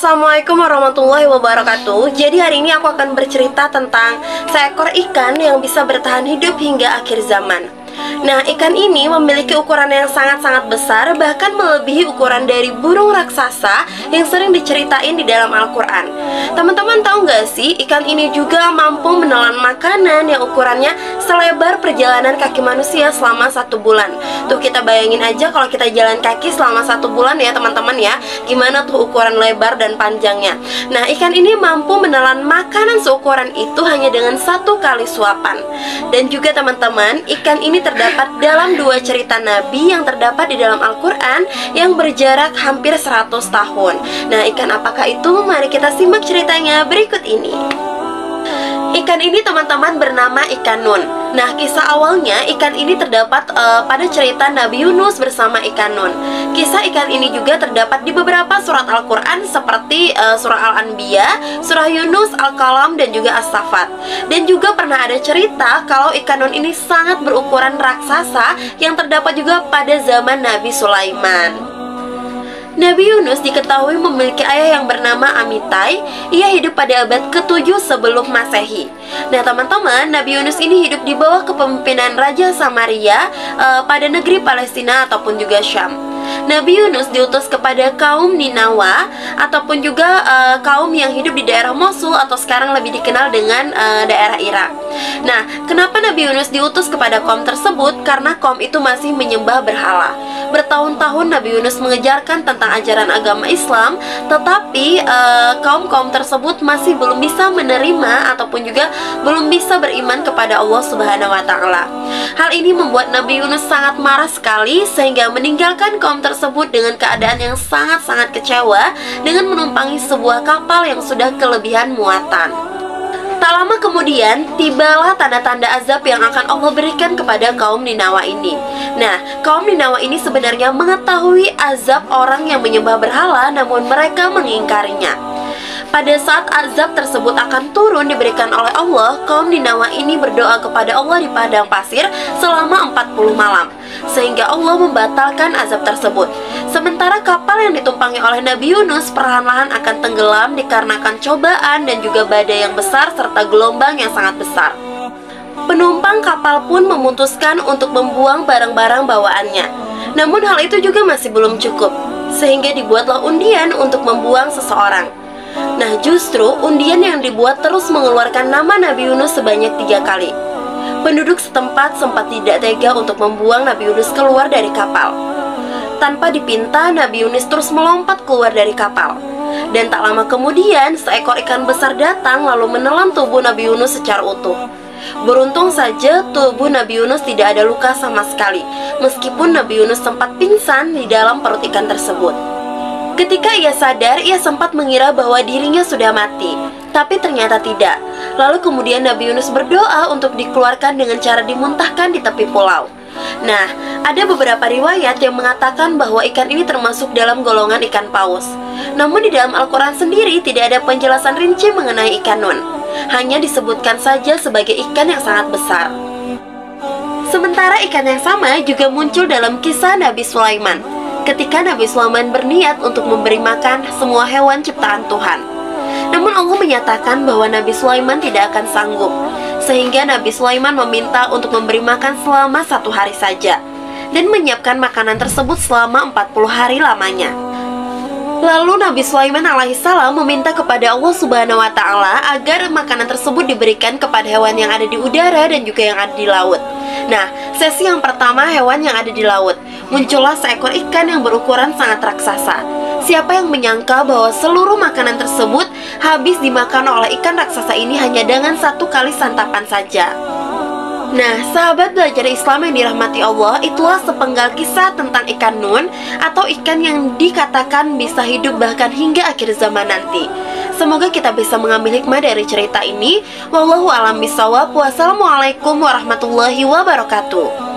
Assalamualaikum warahmatullahi wabarakatuh. Jadi hari ini aku akan bercerita tentang seekor ikan yang bisa bertahan hidup hingga akhir zaman. Nah, ikan ini memiliki ukuran yang sangat-sangat besar, bahkan melebihi ukuran dari burung raksasa yang sering diceritain di dalam Al-Quran. Teman-teman tahu nggak sih, ikan ini juga mampu menelan makanan yang ukurannya selebar perjalanan kaki manusia selama 1 bulan. Tuh, kita bayangin aja kalau kita jalan kaki selama 1 bulan ya teman-teman ya, gimana tuh ukuran lebar dan panjangnya. Nah, ikan ini mampu menelan makanan seukuran itu hanya dengan 1 kali suapan. Dan juga teman-teman, ikan ini terdapat dalam 2 cerita Nabi yang terdapat di dalam Al-Quran yang berjarak hampir 100 tahun. Nah, ikan apakah itu? Mari kita simak ceritanya berikut ini. Ikan ini teman-teman bernama ikan Nun. Nah, kisah awalnya ikan ini terdapat pada cerita Nabi Yunus bersama ikan Nun. Kisah ikan ini juga terdapat di beberapa surat Al-Quran seperti surah Al-Anbiya, surah Yunus, Al-Qalam, dan juga As-Saffat. Dan juga pernah ada cerita kalau ikan Nun ini sangat berukuran raksasa yang terdapat juga pada zaman Nabi Sulaiman. Nabi Yunus diketahui memiliki ayah yang bernama Amitai. Ia hidup pada abad ke-7 sebelum Masehi. Nah teman-teman, Nabi Yunus ini hidup di bawah kepemimpinan Raja Samaria pada negeri Palestina ataupun juga Syam. Nabi Yunus diutus kepada kaum Ninawa ataupun juga kaum yang hidup di daerah Mosul atau sekarang lebih dikenal dengan daerah Irak. Nah, kenapa Nabi Yunus diutus kepada kaum tersebut? Karena kaum itu masih menyembah berhala. Bertahun-tahun Nabi Yunus mengejarkan tentang ajaran agama Islam, tetapi kaum-kaum tersebut masih belum bisa menerima ataupun juga belum bisa beriman kepada Allah Subhanahu wa Ta'ala. Hal ini membuat Nabi Yunus sangat marah sekali sehingga meninggalkan kaum tersebut dengan keadaan yang sangat-sangat kecewa dengan menumpangi sebuah kapal yang sudah kelebihan muatan. Tak lama kemudian, tibalah tanda-tanda azab yang akan Allah berikan kepada kaum Ninawa ini. Nah, kaum Ninawa ini sebenarnya mengetahui azab orang yang menyembah berhala, namun mereka mengingkarinya. Pada saat azab tersebut akan turun diberikan oleh Allah, kaum Ninawa ini berdoa kepada Allah di padang pasir selama 40 malam, sehingga Allah membatalkan azab tersebut. Sementara kapal yang ditumpangi oleh Nabi Yunus perlahan-lahan akan tenggelam dikarenakan cobaan dan juga badai yang besar serta gelombang yang sangat besar. Penumpang kapal pun memutuskan untuk membuang barang-barang bawaannya. Namun hal itu juga masih belum cukup, sehingga dibuatlah undian untuk membuang seseorang. Nah, justru undian yang dibuat terus mengeluarkan nama Nabi Yunus sebanyak 3 kali. Penduduk setempat sempat tidak tega untuk membuang Nabi Yunus keluar dari kapal. Tanpa dipinta, Nabi Yunus terus melompat keluar dari kapal. Dan tak lama kemudian, seekor ikan besar datang lalu menelan tubuh Nabi Yunus secara utuh. Beruntung saja tubuh Nabi Yunus tidak ada luka sama sekali, meskipun Nabi Yunus sempat pingsan di dalam perut ikan tersebut. Ketika ia sadar, ia sempat mengira bahwa dirinya sudah mati, tapi ternyata tidak. Lalu kemudian Nabi Yunus berdoa untuk dikeluarkan dengan cara dimuntahkan di tepi pulau. Nah, ada beberapa riwayat yang mengatakan bahwa ikan ini termasuk dalam golongan ikan paus. Namun di dalam Al-Quran sendiri tidak ada penjelasan rinci mengenai ikan Nun. Hanya disebutkan saja sebagai ikan yang sangat besar. Sementara ikan yang sama juga muncul dalam kisah Nabi Sulaiman, ketika Nabi Sulaiman berniat untuk memberi makan semua hewan ciptaan Tuhan. Namun Allah menyatakan bahwa Nabi Sulaiman tidak akan sanggup, sehingga Nabi Sulaiman meminta untuk memberi makan selama 1 hari saja, dan menyiapkan makanan tersebut selama 40 hari lamanya. Lalu Nabi Sulaiman alaihissalam meminta kepada Allah Subhanahu wa Ta'ala agar makanan tersebut diberikan kepada hewan yang ada di udara dan juga yang ada di laut. Nah, sesi yang pertama hewan yang ada di laut. Muncullah seekor ikan yang berukuran sangat raksasa. Siapa yang menyangka bahwa seluruh makanan tersebut habis dimakan oleh ikan raksasa ini hanya dengan 1 kali santapan saja. Nah, sahabat belajar Islam yang dirahmati Allah, itulah sepenggal kisah tentang ikan Nun atau ikan yang dikatakan bisa hidup bahkan hingga akhir zaman nanti. Semoga kita bisa mengambil hikmah dari cerita ini. Wallahu a'lam bishawab. Wassalamualaikum warahmatullahi wabarakatuh.